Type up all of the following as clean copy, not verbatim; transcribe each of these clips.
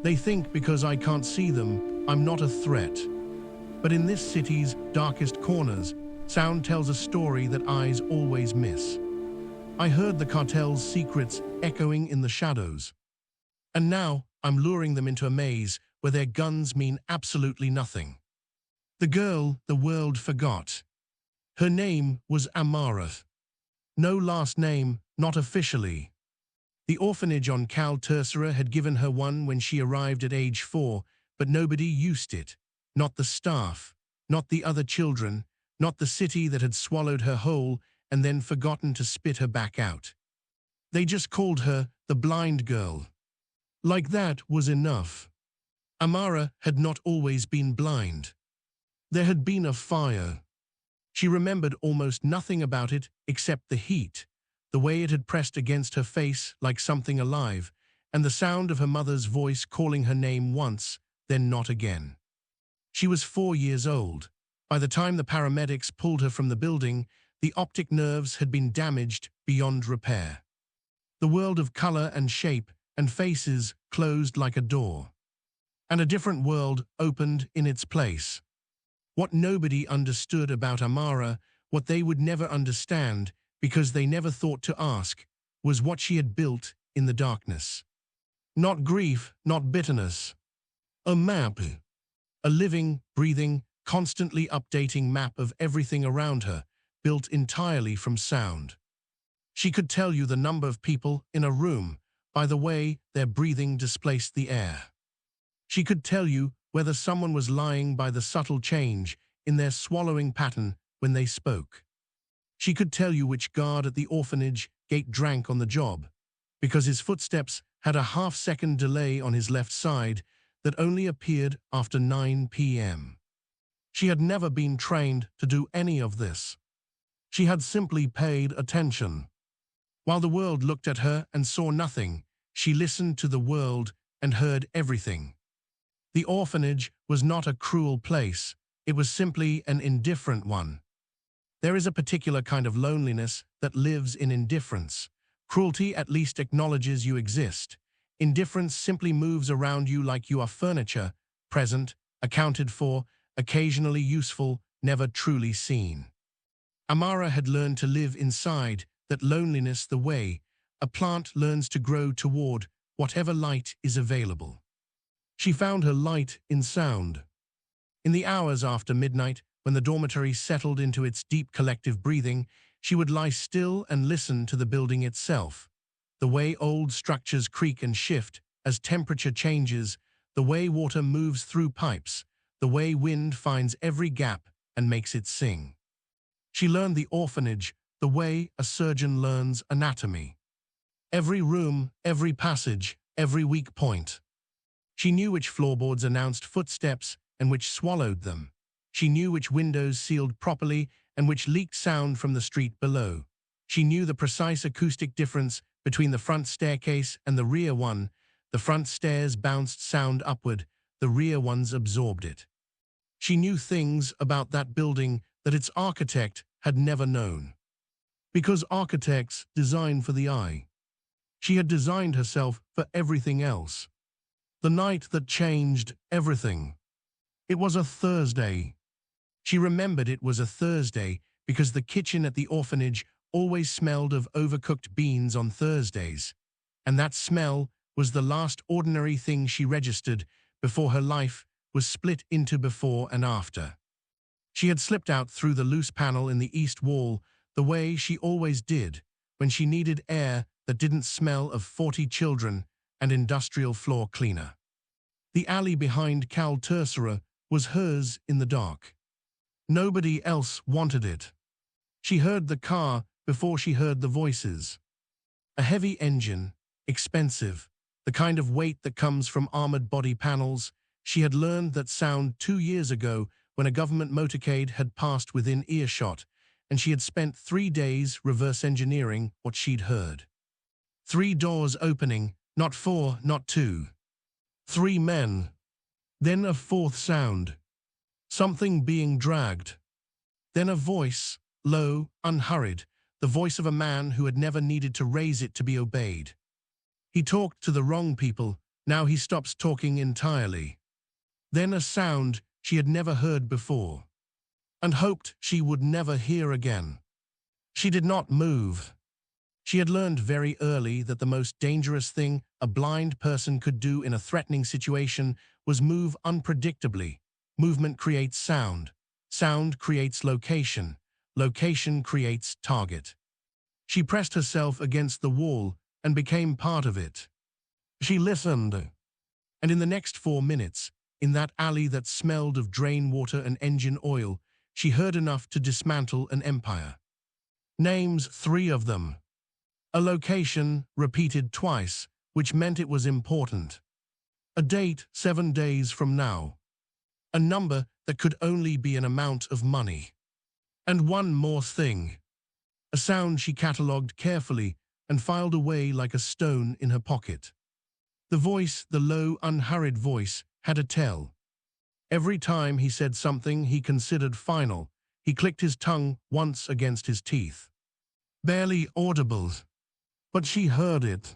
They think because I can't see them, I'm not a threat. But in this city's darkest corners, sound tells a story that eyes always miss. I heard the cartel's secrets echoing in the shadows. And now I'm luring them into a maze where their guns mean absolutely nothing. The girl the world forgot. Her name was Amara. No last name, not officially. The orphanage on Cartel had given her one when she arrived at age 4, but nobody used it. Not the staff, not the other children, not the city that had swallowed her whole and then forgotten to spit her back out. They just called her the blind girl. Like that was enough. Amara had not always been blind. There had been a fire. She remembered almost nothing about it except the heat, the way it had pressed against her face like something alive, and the sound of her mother's voice calling her name once, then not again. She was 4 years old. By the time the paramedics pulled her from the building, the optic nerves had been damaged beyond repair. The world of color and shape and faces closed like a door. And a different world opened in its place. What nobody understood about Amara, what they would never understand because they never thought to ask, was what she had built in the darkness. Not grief, not bitterness. A map. A living, breathing, constantly updating map of everything around her, built entirely from sound. She could tell you the number of people in a room by the way their breathing displaced the air. She could tell you whether someone was lying by the subtle change in their swallowing pattern when they spoke. She could tell you which guard at the orphanage gate drank on the job, because his footsteps had a half-second delay on his left side that only appeared after 9 p.m. She had never been trained to do any of this. She had simply paid attention. While the world looked at her and saw nothing, she listened to the world and heard everything. The orphanage was not a cruel place, it was simply an indifferent one. There is a particular kind of loneliness that lives in indifference. Cruelty at least acknowledges you exist. Indifference simply moves around you like you are furniture, present, accounted for, occasionally useful, never truly seen. Amara had learned to live inside that loneliness the way a plant learns to grow toward whatever light is available. She found her light in sound. In the hours after midnight, when the dormitory settled into its deep collective breathing, she would lie still and listen to the building itself. The way old structures creak and shift as temperature changes, the way water moves through pipes, the way wind finds every gap and makes it sing. She learned the orphanage the way a surgeon learns anatomy. Every room, every passage, every weak point. She knew which floorboards announced footsteps and which swallowed them. She knew which windows sealed properly and which leaked sound from the street below. She knew the precise acoustic difference between the front staircase and the rear one. The front stairs bounced sound upward, the rear ones absorbed it. She knew things about that building that its architect had never known. Because architects design for the eye. She had designed herself for everything else. The night that changed everything. It was a Thursday. She remembered it was a Thursday because the kitchen at the orphanage always smelled of overcooked beans on Thursdays, and that smell was the last ordinary thing she registered before her life was split into before and after. She had slipped out through the loose panel in the east wall the way she always did when she needed air that didn't smell of 40 children and industrial floor cleaner. The alley behind Cartel was hers in the dark. Nobody else wanted it. She heard the car before she heard the voices. A heavy engine, expensive, the kind of weight that comes from armored body panels. She had learned that sound 2 years ago when a government motorcade had passed within earshot, and she had spent 3 days reverse engineering what she'd heard. 3 doors opening, not 4, not 2. 3 men. Then a 4th sound. Something being dragged. Then a voice, low, unhurried, the voice of a man who had never needed to raise it to be obeyed. He talked to the wrong people, Now he stops talking entirely. Then a sound she had never heard before, and hoped she would never hear again. She did not move. She had learned very early that the most dangerous thing a blind person could do in a threatening situation was move unpredictably. Movement creates sound. Sound creates location. Location creates target. She pressed herself against the wall and became part of it. She listened. And in the next 4 minutes, in that alley that smelled of drain water and engine oil, she heard enough to dismantle an empire. Names, 3 of them. A location repeated twice, which meant it was important. A date 7 days from now. A number that could only be an amount of money. And one more thing. A sound she catalogued carefully and filed away like a stone in her pocket. The voice, the low, unhurried voice, had a tell. Every time he said something he considered final, he clicked his tongue once against his teeth. Barely audible. But she heard it.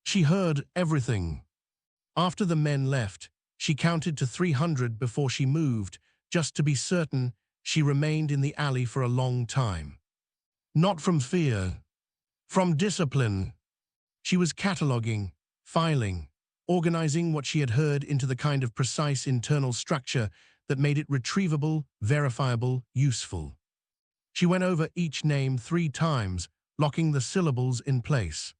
She heard everything. After the men left, she counted to 300 before she moved, just to be certain she remained in the alley for a long time. Not from fear. From discipline. She was cataloguing, filing, organizing what she had heard into the kind of precise internal structure that made it retrievable, verifiable, useful. She went over each name 3 times, locking the syllables in place.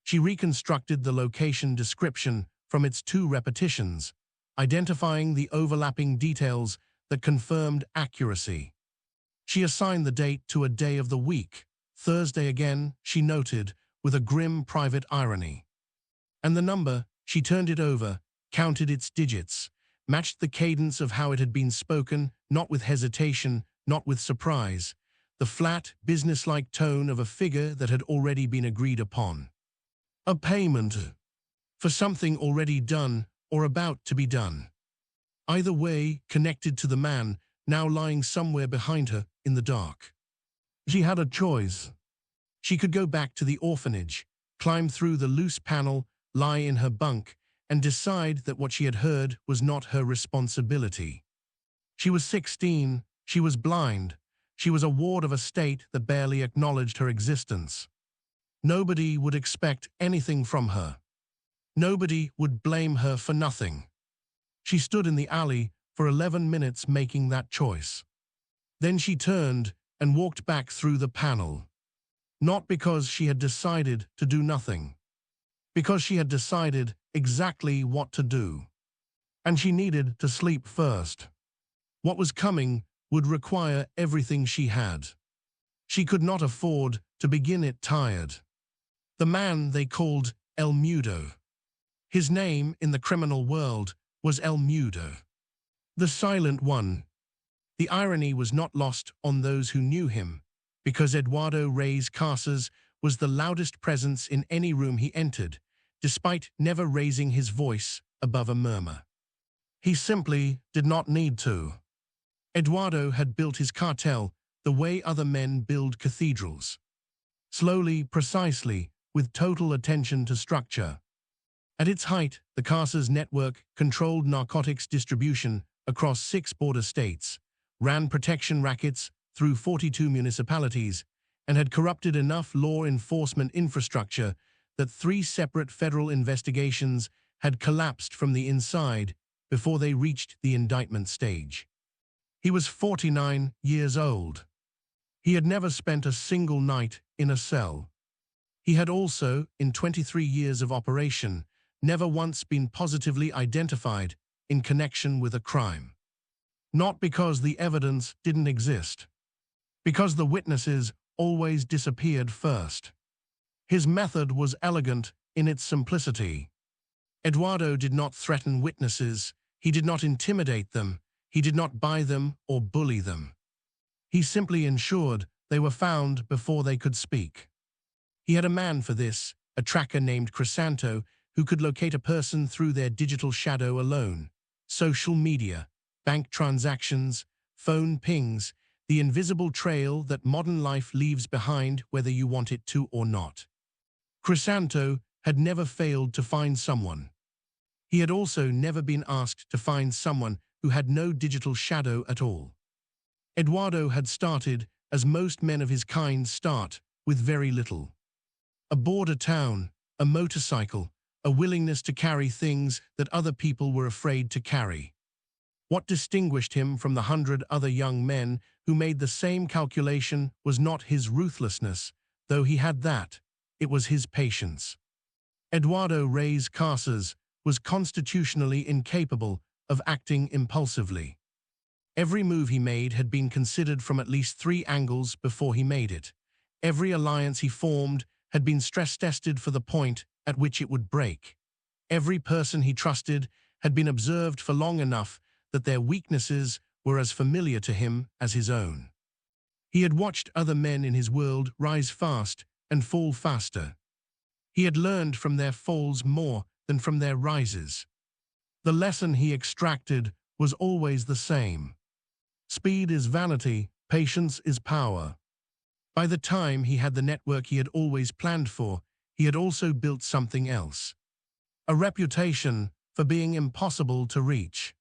She reconstructed the location description from its 2 repetitions, identifying the overlapping details that confirmed accuracy. She assigned the date to a day of the week, Thursday again, she noted, with a grim private irony. And the number, she turned it over, counted its digits, matched the cadence of how it had been spoken, not with hesitation, not with surprise, the flat, businesslike tone of a figure that had already been agreed upon. A payment for something already done or about to be done. Either way, connected to the man now lying somewhere behind her in the dark. She had a choice. She could go back to the orphanage, climb through the loose panel, lie in her bunk, and decide that what she had heard was not her responsibility. She was 16, she was blind, she was a ward of a state that barely acknowledged her existence. Nobody would expect anything from her. Nobody would blame her for nothing. She stood in the alley for 11 minutes making that choice. Then she turned and walked back through the panel. Not because she had decided to do nothing. Because she had decided exactly what to do. And she needed to sleep first. What was coming would require everything she had. She could not afford to begin it tired. The man they called El Mudo. His name in the criminal world was El Mudo. The Silent One. The irony was not lost on those who knew him, because Eduardo Reyes Casas was the loudest presence in any room he entered, despite never raising his voice above a murmur. He simply did not need to. Eduardo had built his cartel the way other men build cathedrals. Slowly, precisely, with total attention to structure. At its height, the Casas network controlled narcotics distribution across 6 border states, ran protection rackets through 42 municipalities, and had corrupted enough law enforcement infrastructure that 3 separate federal investigations had collapsed from the inside before they reached the indictment stage. He was 49 years old. He had never spent a single night in a cell. He had also, in 23 years of operation, never once been positively identified in connection with a crime. Not because the evidence didn't exist. Because the witnesses always disappeared first. His method was elegant in its simplicity. Eduardo did not threaten witnesses, he did not intimidate them, he did not buy them or bully them. He simply ensured they were found before they could speak. He had a man for this, a tracker named Crisanto, who could locate a person through their digital shadow alone. Social media, bank transactions, phone pings, the invisible trail that modern life leaves behind whether you want it to or not. Crisanto had never failed to find someone. He had also never been asked to find someone who had no digital shadow at all. Eduardo had started, as most men of his kind start, with very little. A border town, a motorcycle, a willingness to carry things that other people were afraid to carry. What distinguished him from the 100 other young men who made the same calculation was not his ruthlessness, though he had that, it was his patience. Eduardo Reyes Casas was constitutionally incapable of acting impulsively. Every move he made had been considered from at least 3 angles before he made it. Every alliance he formed had been stress-tested for the point at which it would break. Every person he trusted had been observed for long enough that their weaknesses were as familiar to him as his own. He had watched other men in his world rise fast and fall faster. He had learned from their falls more than from their rises. The lesson he extracted was always the same. Speed is vanity, patience is power. By the time he had the network he had always planned for, he had also built something else. A reputation for being impossible to reach.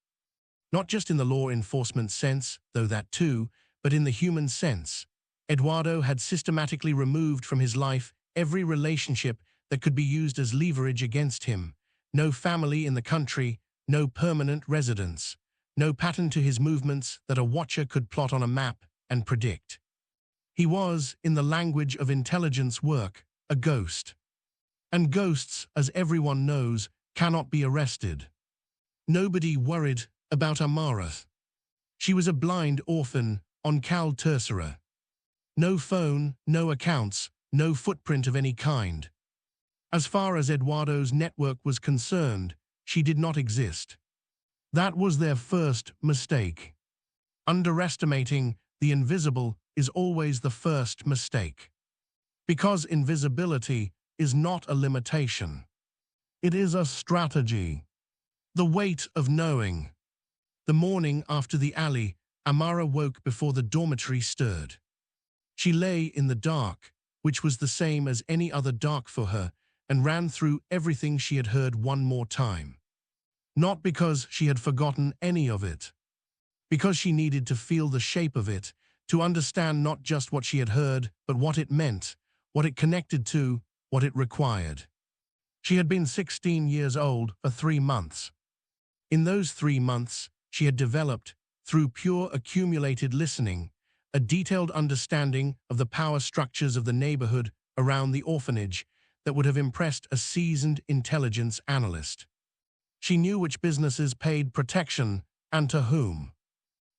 Not just in the law enforcement sense, though that too, but in the human sense. Eduardo had systematically removed from his life every relationship that could be used as leverage against him. No family in the country, no permanent residence, no pattern to his movements that a watcher could plot on a map and predict. He was, in the language of intelligence work, a ghost. And ghosts, as everyone knows, cannot be arrested. Nobody worried about Amara. She was a blind orphan on Cal Tercera. No phone, no accounts, no footprint of any kind. As far as Eduardo's network was concerned, she did not exist. That was their first mistake. Underestimating the invisible is always the first mistake. Because invisibility is not a limitation. It is a strategy. The weight of knowing. The morning after the alley, Amara woke before the dormitory stirred. She lay in the dark, which was the same as any other dark for her, and ran through everything she had heard one more time. Not because she had forgotten any of it. Because she needed to feel the shape of it, to understand not just what she had heard, but what it meant, what it connected to, what it required. She had been 16 years old for 3 months. In those 3 months, she had developed, through pure accumulated listening, a detailed understanding of the power structures of the neighborhood around the orphanage that would have impressed a seasoned intelligence analyst. She knew which businesses paid protection and to whom.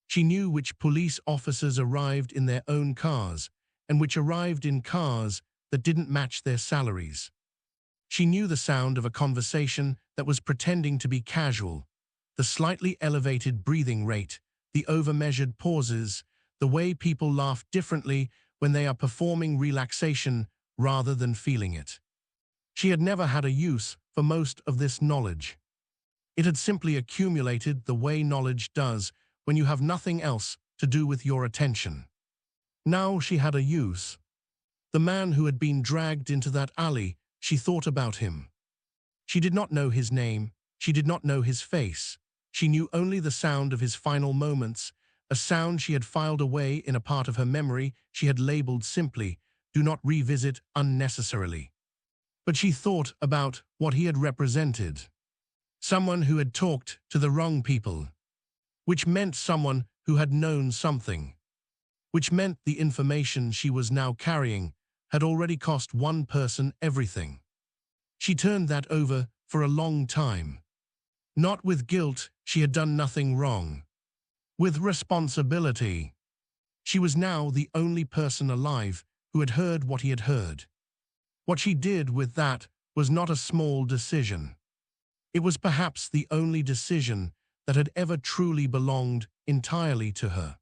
She knew which police officers arrived in their own cars and which arrived in cars that didn't match their salaries. She knew the sound of a conversation that was pretending to be casual, the slightly elevated breathing rate, the over-measured pauses, the way people laugh differently when they are performing relaxation rather than feeling it. She had never had a use for most of this knowledge. It had simply accumulated the way knowledge does when you have nothing else to do with your attention. Now she had a use. The man who had been dragged into that alley, she thought about him. She did not know his name, she did not know his face. She knew only the sound of his final moments, a sound she had filed away in a part of her memory she had labeled simply, "Do not revisit unnecessarily." But she thought about what he had represented. Someone who had talked to the wrong people. Which meant someone who had known something. Which meant the information she was now carrying had already cost one person everything. She turned that over for a long time. Not with guilt, she had done nothing wrong. With responsibility. She was now the only person alive who had heard what he had heard. What she did with that was not a small decision. It was perhaps the only decision that had ever truly belonged entirely to her.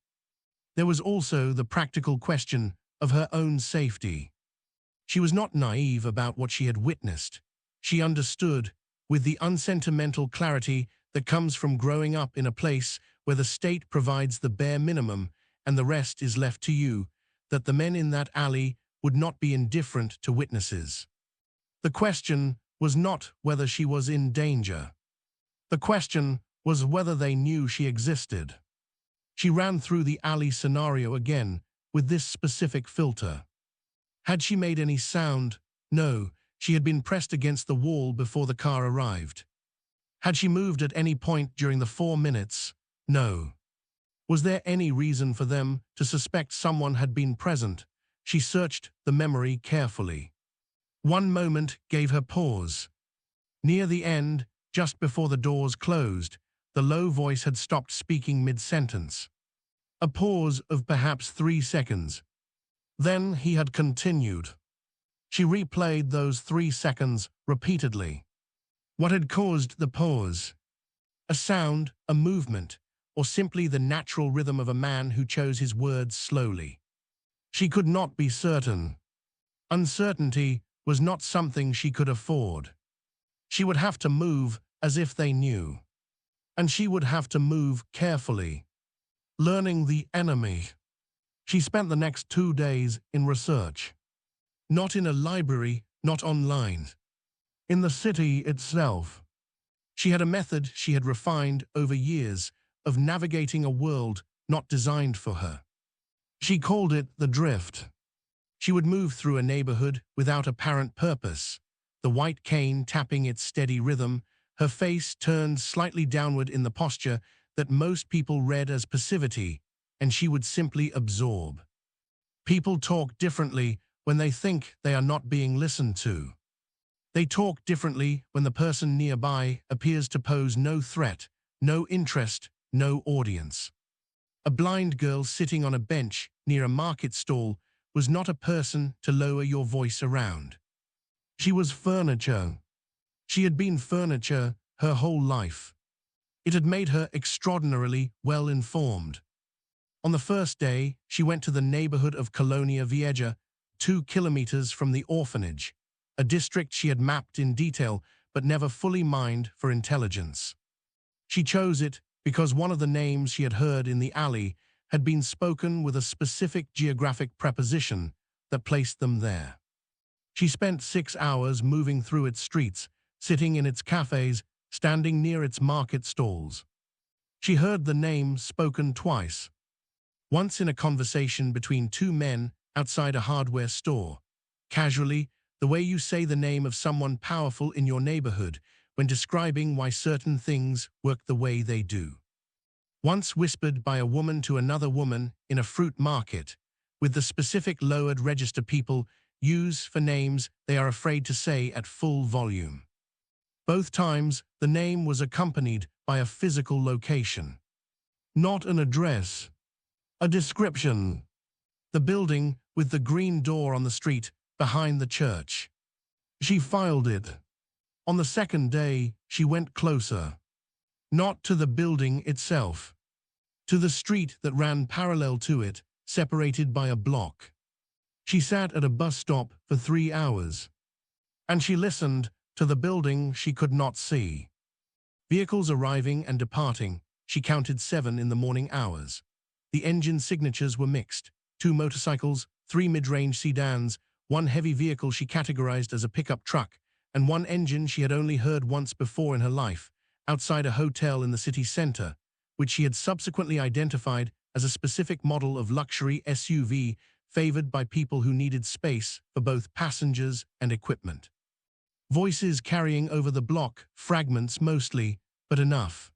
There was also the practical question of her own safety. She was not naive about what she had witnessed. She understood, with the unsentimental clarity that comes from growing up in a place where the state provides the bare minimum and the rest is left to you, that the men in that alley would not be indifferent to witnesses. The question was not whether she was in danger. The question was whether they knew she existed. She ran through the alley scenario again with this specific filter. Had she made any sound? No, she had been pressed against the wall before the car arrived. Had she moved at any point during the 4 minutes? No. Was there any reason for them to suspect someone had been present? She searched the memory carefully. One moment gave her pause. Near the end, just before the doors closed, the low voice had stopped speaking mid-sentence. A pause of perhaps 3 seconds. Then he had continued. She replayed those 3 seconds repeatedly. What had caused the pause? A sound, a movement, or simply the natural rhythm of a man who chose his words slowly? She could not be certain. Uncertainty was not something she could afford. She would have to move as if they knew. And she would have to move carefully. Learning the enemy. She spent the next 2 days in research. Not in a library, not online. In the city itself. She had a method she had refined over years of navigating a world not designed for her. She called it the drift. She would move through a neighborhood without apparent purpose, the white cane tapping its steady rhythm, her face turned slightly downward in the posture that most people read as passivity, and she would simply absorb. People talk differently when they think they are not being listened to. They talk differently when the person nearby appears to pose no threat, no interest, no audience. A blind girl sitting on a bench near a market stall was not a person to lower your voice around. She was furniture. She had been furniture her whole life. It had made her extraordinarily well-informed. On the first day, she went to the neighborhood of Colonia Vieja, 2 kilometers from the orphanage, a district she had mapped in detail but never fully mined for intelligence. She chose it because one of the names she had heard in the alley had been spoken with a specific geographic preposition that placed them there. She spent 6 hours moving through its streets, sitting in its cafes, standing near its market stalls. She heard the name spoken twice. Once in a conversation between 2 men outside a hardware store. Casually, the way you say the name of someone powerful in your neighborhood when describing why certain things work the way they do. Once whispered by a woman to another woman in a fruit market, with the specific lowered register people use for names they are afraid to say at full volume. Both times, the name was accompanied by a physical location. Not an address. A description. The building with the green door on the street behind the church. She filed it. On the second day, she went closer. Not to the building itself. To the street that ran parallel to it, separated by a block. She sat at a bus stop for 3 hours. And she listened to the building she could not see. Vehicles arriving and departing, she counted 7 in the morning hours. The engine signatures were mixed. 2 motorcycles, 3 mid-range sedans, 1 heavy vehicle she categorized as a pickup truck, and 1 engine she had only heard once before in her life, outside a hotel in the city center, which she had subsequently identified as a specific model of luxury SUV favored by people who needed space for both passengers and equipment. Voices carrying over the block, fragments mostly, but enough.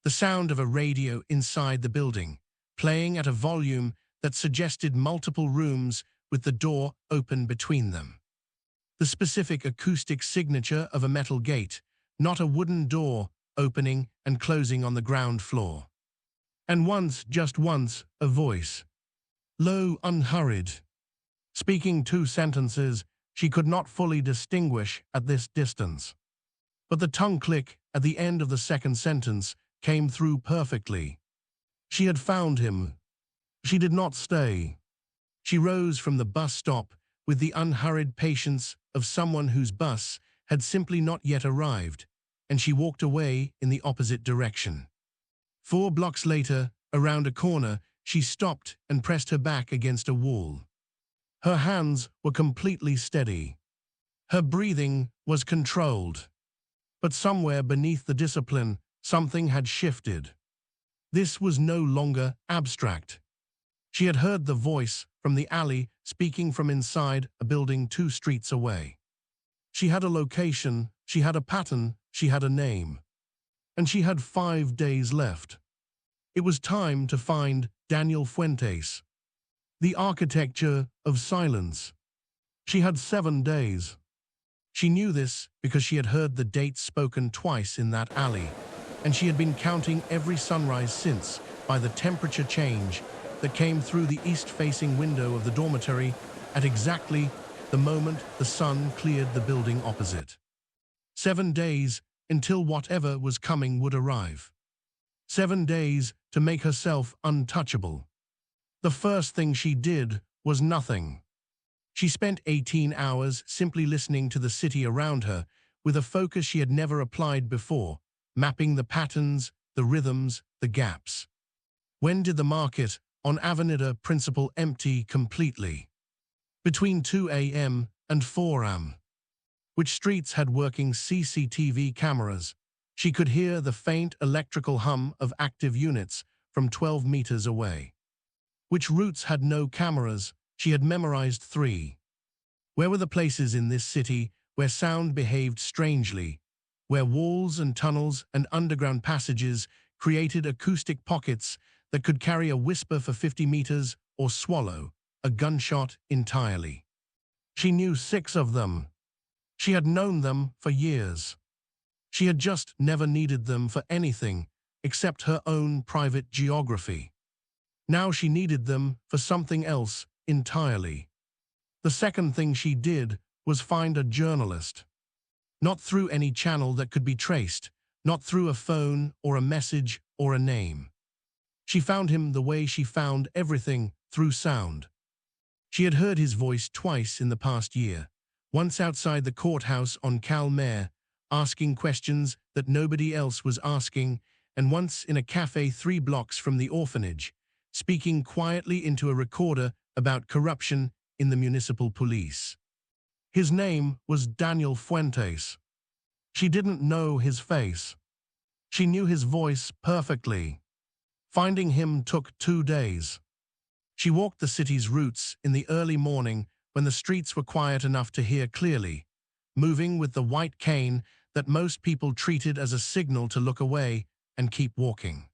The sound of a radio inside the building, playing at a volume that suggested multiple rooms with the door open between them. The specific acoustic signature of a metal gate, not a wooden door, opening and closing on the ground floor. And once, just once, a voice. Low, unhurried. Speaking 2 sentences she could not fully distinguish at this distance. But the tongue click at the end of the second sentence came through perfectly. She had found him. She did not stay. She rose from the bus stop with the unhurried patience of someone whose bus had simply not yet arrived, and she walked away in the opposite direction. 4 blocks later, around a corner, she stopped and pressed her back against a wall. Her hands were completely steady. Her breathing was controlled. But somewhere beneath the discipline, Something had shifted. This was no longer abstract. She had heard the voice from the alley speaking from inside a building 2 streets away. She had a location, she had a pattern, she had a name. And she had 5 days left. It was time to find Daniel Fuentes. The architecture of silence. She had 7 days. She knew this because she had heard the date spoken twice in that alley, and she had been counting every sunrise since by the temperature change that came through the east-facing window of the dormitory at exactly the moment the sun cleared the building opposite. 7 days until whatever was coming would arrive. 7 days to make herself untouchable. The first thing she did was nothing. She spent 18 hours simply listening to the city around her with a focus she had never applied before, mapping the patterns, the rhythms, the gaps. When did the market on Avenida Principal empty completely? Between 2 a.m. and 4 a.m. Which streets had working CCTV cameras? She could hear the faint electrical hum of active units from 12 meters away. Which routes had no cameras? She had memorized 3. Where were the places in this city where sound behaved strangely, where walls and tunnels and underground passages created acoustic pockets that could carry a whisper for 50 meters or swallow a gunshot entirely? She knew 6 of them. She had known them for years. She had just never needed them for anything except her own private geography. Now she needed them for something else entirely. The second thing she did was find a journalist. Not through any channel that could be traced, not through a phone or a message or a name. She found him the way she found everything, through sound. She had heard his voice twice in the past year, once outside the courthouse on Cal Mayor, asking questions that nobody else was asking, and once in a cafe 3 blocks from the orphanage, speaking quietly into a recorder about corruption in the municipal police. His name was Daniel Fuentes. She didn't know his face. She knew his voice perfectly. Finding him took 2 days. She walked the city's routes in the early morning when the streets were quiet enough to hear clearly, moving with the white cane that most people treated as a signal to look away and keep walking.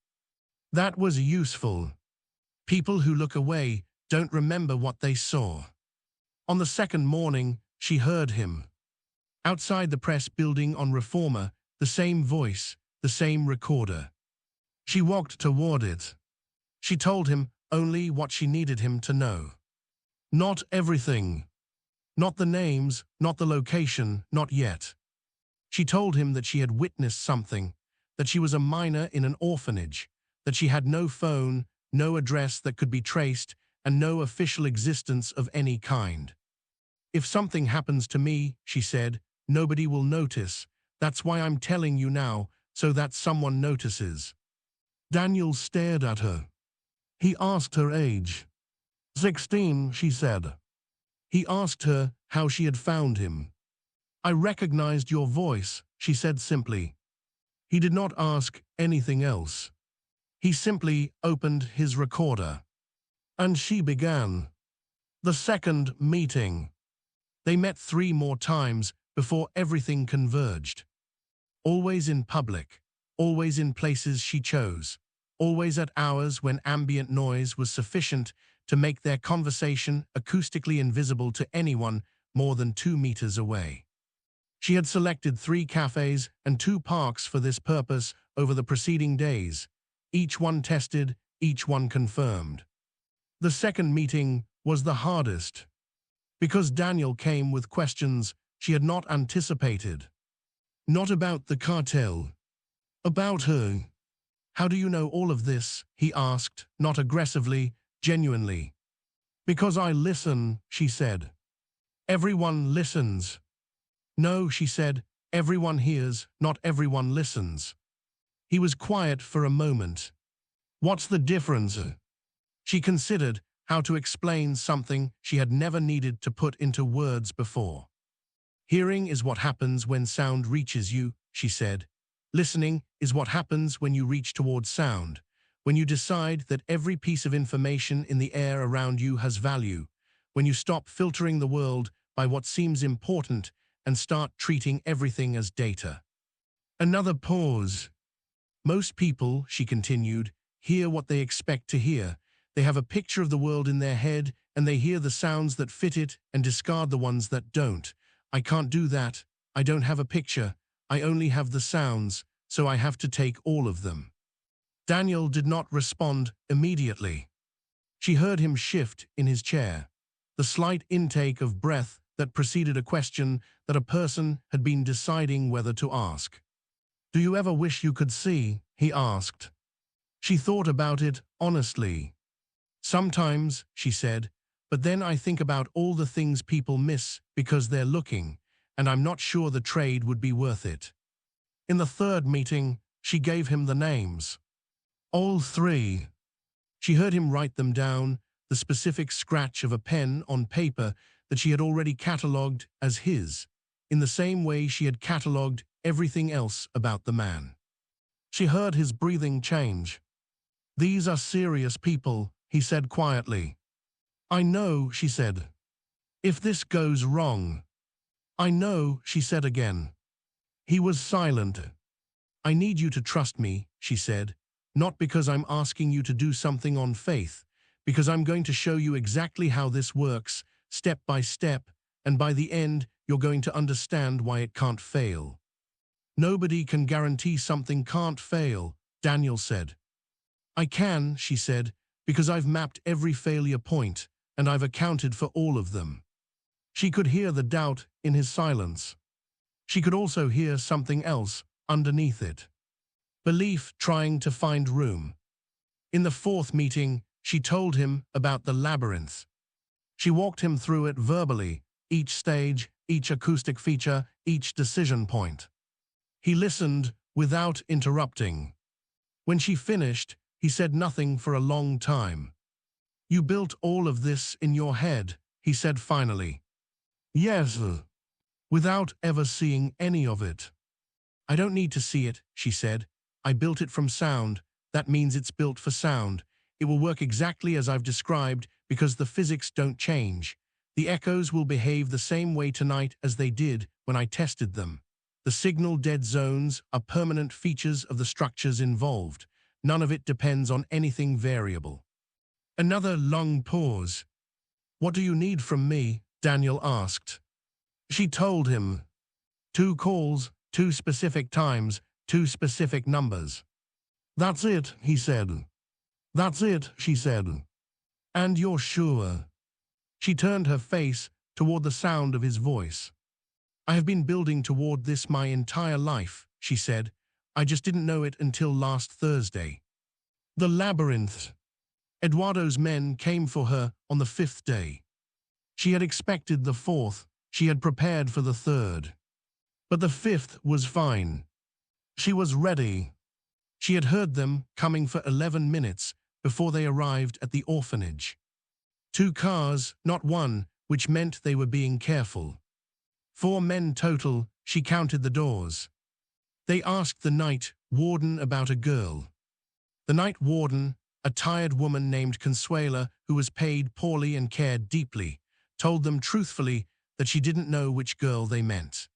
That was useful. People who look away don't remember what they saw. On the second morning, she heard him. Outside the press building on Reformer, the same voice, the same recorder. She walked toward it. She told him only what she needed him to know. Not everything. Not the names, not the location, not yet. She told him that she had witnessed something, that she was a minor in an orphanage, that she had no phone, no address that could be traced, and no official existence of any kind. If something happens to me, she said, nobody will notice. That's why I'm telling you now, so that someone notices. Daniel stared at her. He asked her age. 16, she said. He asked her how she had found him. I recognized your voice, she said simply. He did not ask anything else. He simply opened his recorder. And she began. The second meeting. They met 3 more times before everything converged. Always in public, always in places she chose, always at hours when ambient noise was sufficient to make their conversation acoustically invisible to anyone more than 2 meters away. She had selected 3 cafes and 2 parks for this purpose over the preceding days, each one tested, each one confirmed. The second meeting was the hardest, because Daniel came with questions she had not anticipated. Not about the cartel. About her. How do you know all of this? He asked, not aggressively, genuinely. Because I listen, she said. Everyone listens. No, she said, everyone hears, not everyone listens. He was quiet for a moment. What's the difference? She considered how to explain something she had never needed to put into words before. Hearing is what happens when sound reaches you, she said. Listening is what happens when you reach towards sound, when you decide that every piece of information in the air around you has value, when you stop filtering the world by what seems important and start treating everything as data. Another pause. Most people, she continued, hear what they expect to hear. They have a picture of the world in their head, and they hear the sounds that fit it and discard the ones that don't. I can't do that. I don't have a picture. I only have the sounds, so I have to take all of them. Daniel did not respond immediately. She heard him shift in his chair, the slight intake of breath that preceded a question that a person had been deciding whether to ask. "Do you ever wish you could see?" he asked. She thought about it honestly. "Sometimes," she said, "but then I think about all the things people miss because they're looking, and I'm not sure the trade would be worth it." In the third meeting, she gave him the names. All three. She heard him write them down, the specific scratch of a pen on paper that she had already catalogued as his, in the same way she had catalogued everything else about the man. She heard his breathing change. "These are serious people," he said quietly. "I know," she said. "If this goes wrong." "I know," she said again. He was silent. "I need you to trust me," she said, "not because I'm asking you to do something on faith, because I'm going to show you exactly how this works, step by step, and by the end, you're going to understand why it can't fail." "Nobody can guarantee something can't fail," Daniel said. "I can," she said, "because I've mapped every failure point, and I've accounted for all of them." She could hear the doubt in his silence. She could also hear something else underneath it. Belief trying to find room. In the fourth meeting, she told him about the labyrinth. She walked him through it verbally, each stage, each acoustic feature, each decision point. He listened without interrupting. When she finished, he said nothing for a long time. "You built all of this in your head," he said finally. "Yes," without ever seeing any of it. "I don't need to see it," she said. "I built it from sound. That means it's built for sound. It will work exactly as I've described because the physics don't change. The echoes will behave the same way tonight as they did when I tested them. The signal dead zones are permanent features of the structures involved. None of it depends on anything variable." Another long pause. "What do you need from me?" Daniel asked. She told him. 2 calls, 2 specific times, 2 specific numbers. "That's it," he said. "That's it," she said. "And you're sure?" She turned her face toward the sound of his voice. "I have been building toward this my entire life," she said. "I just didn't know it until last Thursday." The labyrinth. Eduardo's men came for her on the 5th day. She had expected the 4th. She had prepared for the 3rd. But the 5th was fine. She was ready. She had heard them coming for 11 minutes before they arrived at the orphanage. 2 cars, not one, which meant they were being careful. 4 men total, she counted the doors. They asked the night warden about a girl. The night warden, a tired woman named Consuela who was paid poorly and cared deeply, told them truthfully that she didn't know which girl they meant.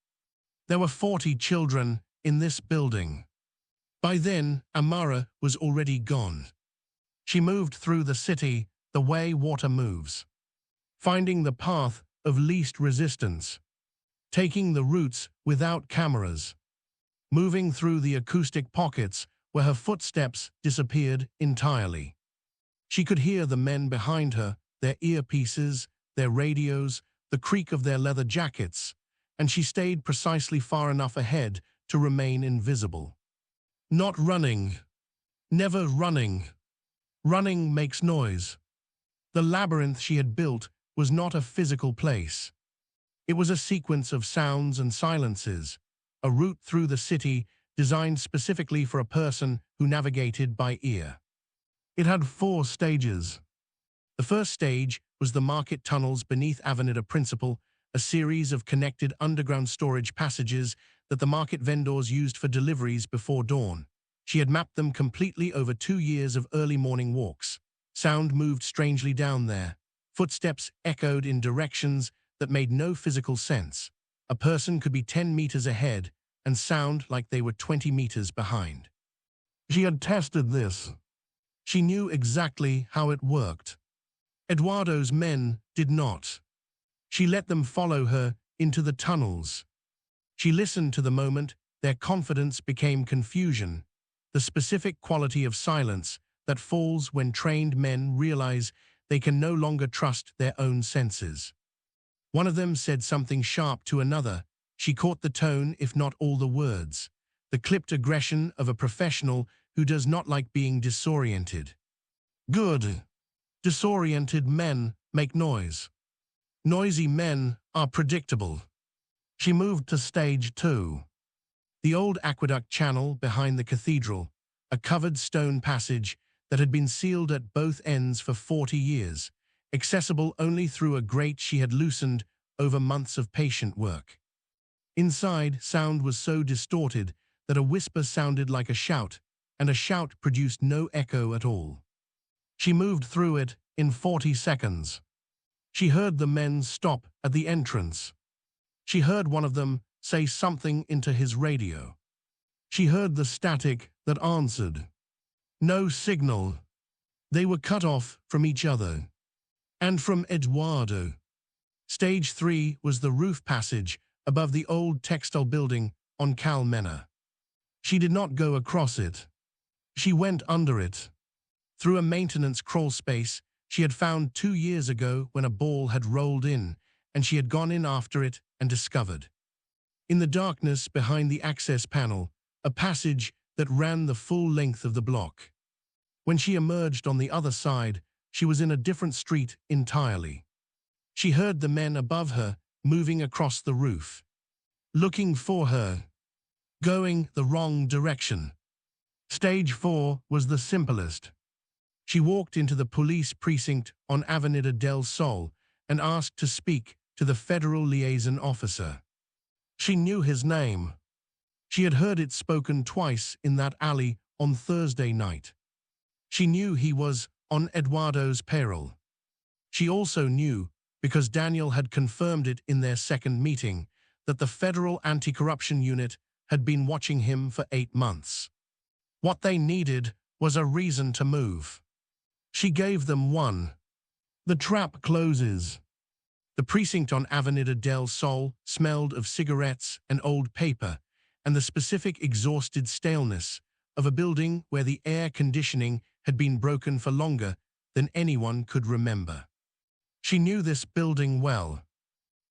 There were 40 children in this building. By then, Amara was already gone. She moved through the city the way water moves, finding the path of least resistance, taking the routes without cameras, moving through the acoustic pockets where her footsteps disappeared entirely. She could hear the men behind her, their earpieces, their radios, the creak of their leather jackets, and she stayed precisely far enough ahead to remain invisible. Not running. Never running. Running makes noise. The labyrinth she had built was not a physical place. It was a sequence of sounds and silences, a route through the city designed specifically for a person who navigated by ear. It had 4 stages. The first stage was the market tunnels beneath Avenida Principal, a series of connected underground storage passages that the market vendors used for deliveries before dawn. She had mapped them completely over 2 years of early morning walks. Sound moved strangely down there. Footsteps echoed in directions that made no physical sense. A person could be 10 meters ahead and sound like they were 20 meters behind. She had tested this. She knew exactly how it worked. Eduardo's men did not. She let them follow her into the tunnels. She listened to the moment their confidence became confusion, the specific quality of silence that falls when trained men realize they can no longer trust their own senses. One of them said something sharp to another. She caught the tone, if not all the words, the clipped aggression of a professional who does not like being disoriented. Good. Disoriented men make noise. Noisy men are predictable. She moved to stage 2. The old aqueduct channel behind the cathedral, a covered stone passage that had been sealed at both ends for 40 years, accessible only through a grate she had loosened over months of patient work. Inside, sound was so distorted that a whisper sounded like a shout, and a shout produced no echo at all. She moved through it in 40 seconds. She heard the men stop at the entrance. She heard one of them say something into his radio. She heard the static that answered. No signal. They were cut off from each other. And from Eduardo. Stage 3 was the roof passage above the old textile building on Cal Mena. She did not go across it. She went under it. Through a maintenance crawl space she had found 2 years ago when a ball had rolled in, and she had gone in after it and discovered. In the darkness behind the access panel, a passage that ran the full length of the block. When she emerged on the other side, she was in a different street entirely. She heard the men above her moving across the roof, looking for her, going the wrong direction. Stage 4 was the simplest. She walked into the police precinct on Avenida del Sol and asked to speak to the federal liaison officer. She knew his name. She had heard it spoken twice in that alley on Thursday night. She knew he was on Eduardo's payroll. She also knew, because Daniel had confirmed it in their second meeting, that the Federal Anti-Corruption Unit had been watching him for 8 months. What they needed was a reason to move. She gave them one. The trap closes. The precinct on Avenida del Sol smelled of cigarettes and old paper, and the specific exhausted staleness of a building where the air conditioning had been broken for longer than anyone could remember. She knew this building well.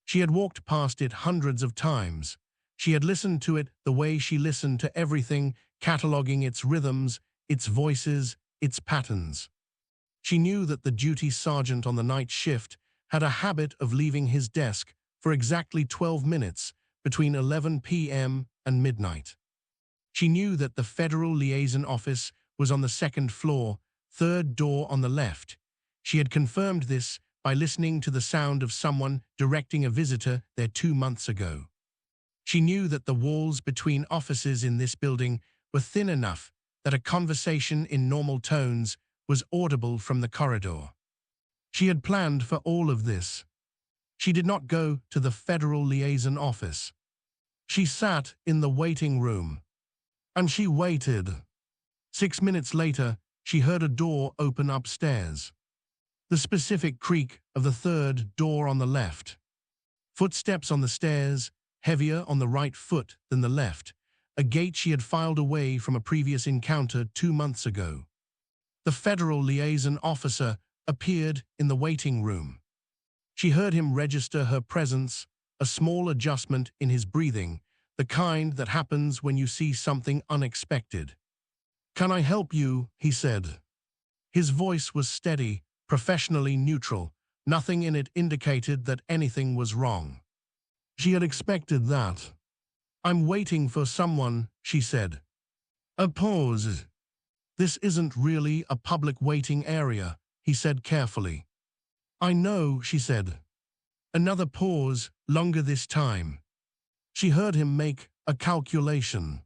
She had walked past it hundreds of times. She had listened to it the way she listened to everything, cataloging its rhythms, its voices, its patterns. She knew that the duty sergeant on the night shift had a habit of leaving his desk for exactly 12 minutes between 11 p.m. and midnight. She knew that the Federal Liaison Office was on the second floor, third door on the left. She had confirmed this by listening to the sound of someone directing a visitor there 2 months ago. She knew that the walls between offices in this building were thin enough that a conversation in normal tones was audible from the corridor. She had planned for all of this. She did not go to the Federal Liaison Office. She sat in the waiting room. And she waited. 6 minutes later, she heard a door open upstairs. The specific creak of the third door on the left. Footsteps on the stairs, heavier on the right foot than the left, a gate she had filed away from a previous encounter 2 months ago. The Federal Liaison Officer appeared in the waiting room. She heard him register her presence, a small adjustment in his breathing, the kind that happens when you see something unexpected. "Can I help you?" he said. His voice was steady, professionally neutral. Nothing in it indicated that anything was wrong. She had expected that. "I'm waiting for someone," she said. A pause. "This isn't really a public waiting area," he said carefully. "I know," she said. Another pause, longer this time. She heard him make a calculation.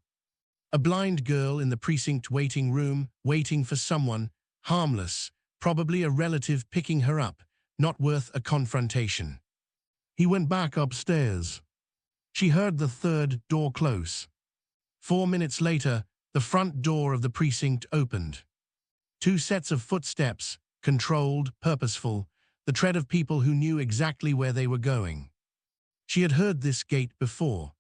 A blind girl in the precinct waiting room, waiting for someone, harmless, probably a relative picking her up, not worth a confrontation. He went back upstairs. She heard the third door close. 4 minutes later, the front door of the precinct opened. 2 sets of footsteps, controlled, purposeful, the tread of people who knew exactly where they were going. She had heard this gate before,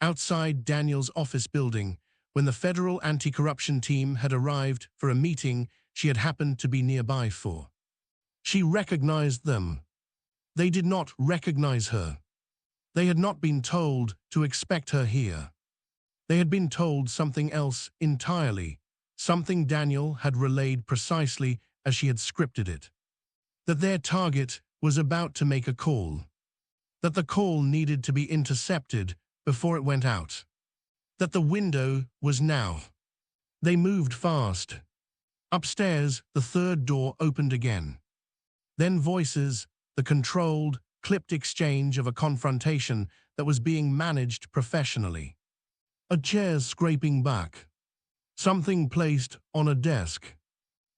outside Daniel's office building, when the federal anti-corruption team had arrived for a meeting she had happened to be nearby for. She recognized them. They did not recognize her. They had not been told to expect her here. They had been told something else entirely, something Daniel had relayed precisely as she had scripted it. That their target was about to make a call. That the call needed to be intercepted before it went out. That the window was now. They moved fast. Upstairs, the third door opened again. Then voices, the controlled, clipped exchange of a confrontation that was being managed professionally. A chair scraping back. Something placed on a desk.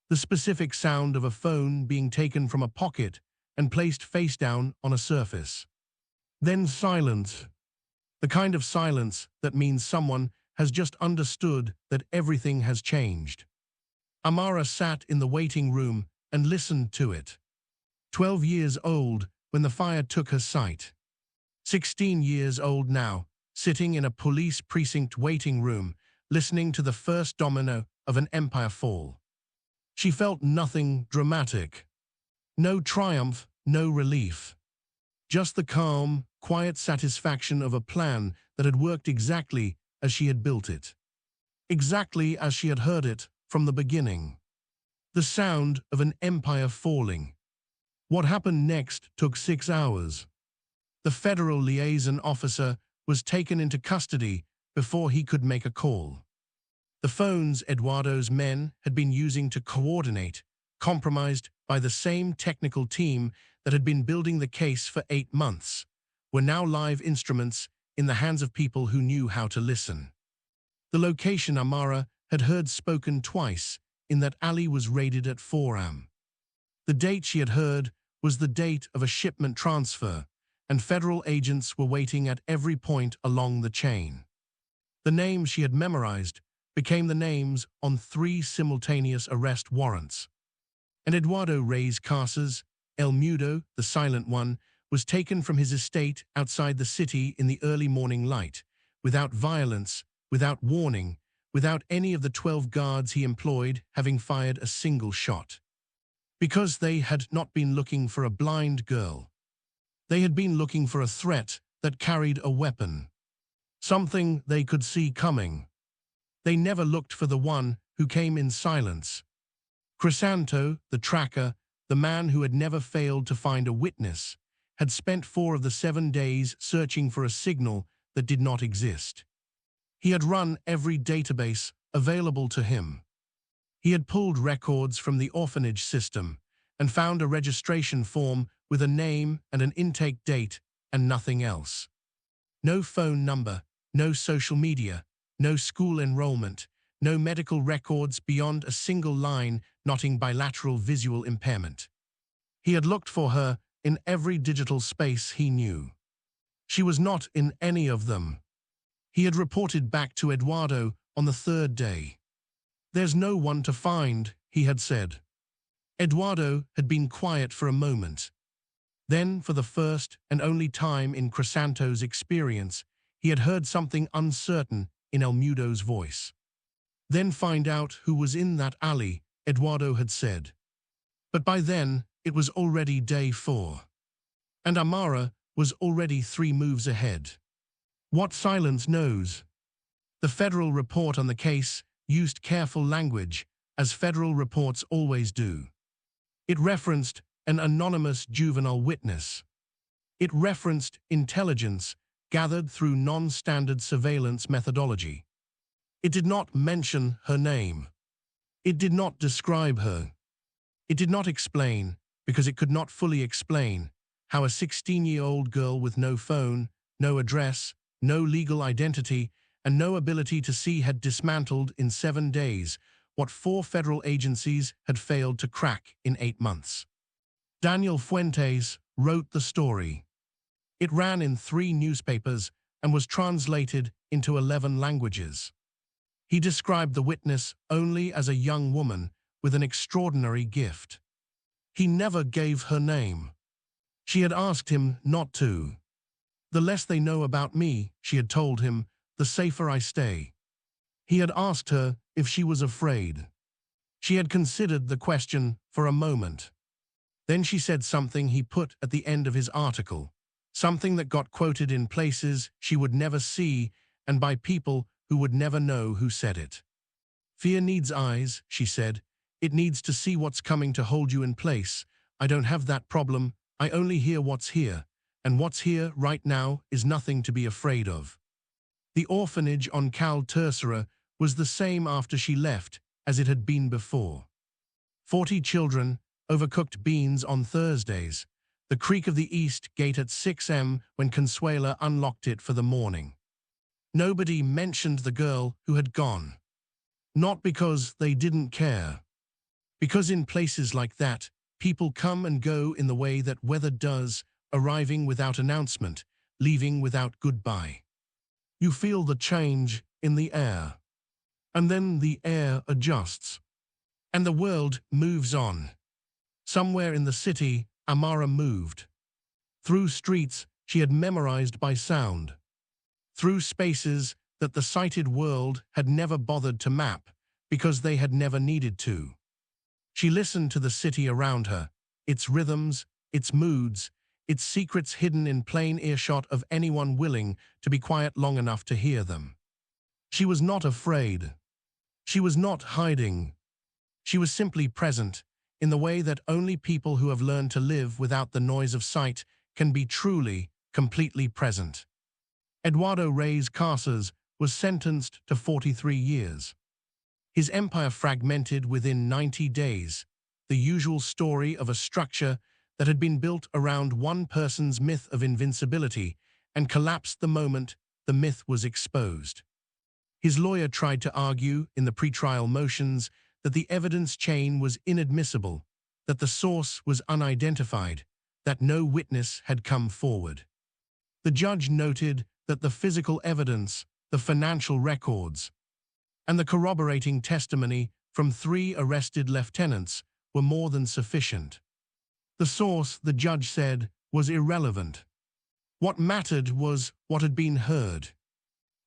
The specific sound of a phone being taken from a pocket and placed face down on a surface. Then silence. The kind of silence that means someone has just understood that everything has changed. Amara sat in the waiting room and listened to it. 12 years old when the fire took her sight. 16 years old now, sitting in a police precinct waiting room, listening to the first domino of an empire fall. She felt nothing dramatic. No triumph, no relief. Just the calm, quiet satisfaction of a plan that had worked exactly as she had built it. Exactly as she had heard it from the beginning. The sound of an empire falling. What happened next took 6 hours. The federal liaison officer was taken into custody before he could make a call. The phones Eduardo's men had been using to coordinate, compromised by the same technical team that had been building the case for 8 months, were now live instruments in the hands of people who knew how to listen. The location Amara had heard spoken twice, in that alley was raided at 4 am. The date she had heard was the date of a shipment transfer, and federal agents were waiting at every point along the chain. The names she had memorized became the names on 3 simultaneous arrest warrants. And Eduardo Reyes Casas, El Mudo, the silent one, was taken from his estate outside the city in the early morning light, without violence, without warning, without any of the 12 guards he employed having fired a single shot. Because they had not been looking for a blind girl. They had been looking for a threat that carried a weapon. Something they could see coming. They never looked for the one who came in silence. Crisanto, the tracker, the man who had never failed to find a witness, had spent 4 of the 7 days searching for a signal that did not exist. He had run every database available to him. He had pulled records from the orphanage system and found a registration form with a name and an intake date and nothing else. No phone number, no social media, no school enrollment, no medical records beyond a single line noting bilateral visual impairment. He had looked for her in every digital space he knew. She was not in any of them. He had reported back to Eduardo on the 3rd day. "There's no one to find," he had said. Eduardo had been quiet for a moment. Then, for the first and only time in Crisanto's experience, he had heard something uncertain in El Mudo's voice. "Then find out who was in that alley," Eduardo had said. But by then, it was already day 4. And Amara was already 3 moves ahead. What silence knows? The federal report on the case used careful language, as federal reports always do. It referenced an anonymous juvenile witness. It referenced intelligence gathered through non-standard surveillance methodology. It did not mention her name. It did not describe her. It did not explain, because it could not fully explain, how a 16-year-old girl with no phone, no address, no legal identity, and no ability to see had dismantled in 7 days what 4 federal agencies had failed to crack in 8 months. Daniel Fuentes wrote the story. It ran in 3 newspapers and was translated into 11 languages. He described the witness only as a young woman with an extraordinary gift. He never gave her name. She had asked him not to. The less they know about me, she had told him, the safer I stay. He had asked her if she was afraid. She had considered the question for a moment. Then she said something he put at the end of his article, something that got quoted in places she would never see and by people who would never know who said it. Fear needs eyes, she said. It needs to see what's coming to hold you in place. I don't have that problem. I only hear what's here, and what's here right now is nothing to be afraid of. The orphanage on Cal Tercera was the same after she left as it had been before. 40 children, overcooked beans on Thursdays, the creak of the East Gate at 6 a.m. when Consuela unlocked it for the morning. Nobody mentioned the girl who had gone. Not because they didn't care. Because in places like that, people come and go in the way that weather does, arriving without announcement, leaving without goodbye. You feel the change in the air. And then the air adjusts. And the world moves on. Somewhere in the city, Amara moved. Through streets she had memorized by sound. Through spaces that the sighted world had never bothered to map because they had never needed to. She listened to the city around her, its rhythms, its moods, its secrets hidden in plain earshot of anyone willing to be quiet long enough to hear them. She was not afraid. She was not hiding. She was simply present, in the way that only people who have learned to live without the noise of sight can be truly, completely present. Eduardo Reyes Casas was sentenced to 43 years. His empire fragmented within 90 days, the usual story of a structure that had been built around one person's myth of invincibility and collapsed the moment the myth was exposed. His lawyer tried to argue in the pretrial motions that the evidence chain was inadmissible, that the source was unidentified, that no witness had come forward. The judge noted that the physical evidence, the financial records, and the corroborating testimony from 3 arrested lieutenants were more than sufficient. The source, the judge said, was irrelevant. What mattered was what had been heard.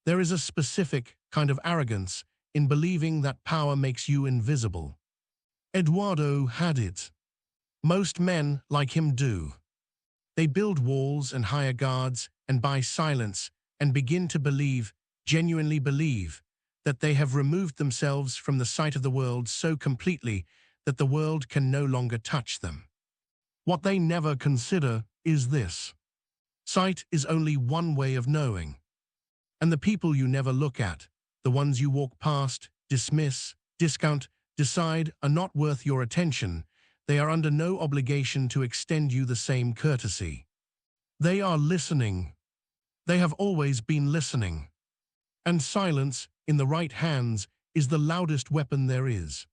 There is a specific kind of arrogance in believing that power makes you invisible. Eduardo had it. Most men like him do. They build walls and hire guards and buy silence and begin to believe, genuinely believe, that they have removed themselves from the sight of the world so completely that the world can no longer touch them. What they never consider is this. Sight is only one way of knowing. And the people you never look at, the ones you walk past, dismiss, discount, decide are not worth your attention, they are under no obligation to extend you the same courtesy. They are listening. They have always been listening. And silence, in the right hands, is the loudest weapon there is.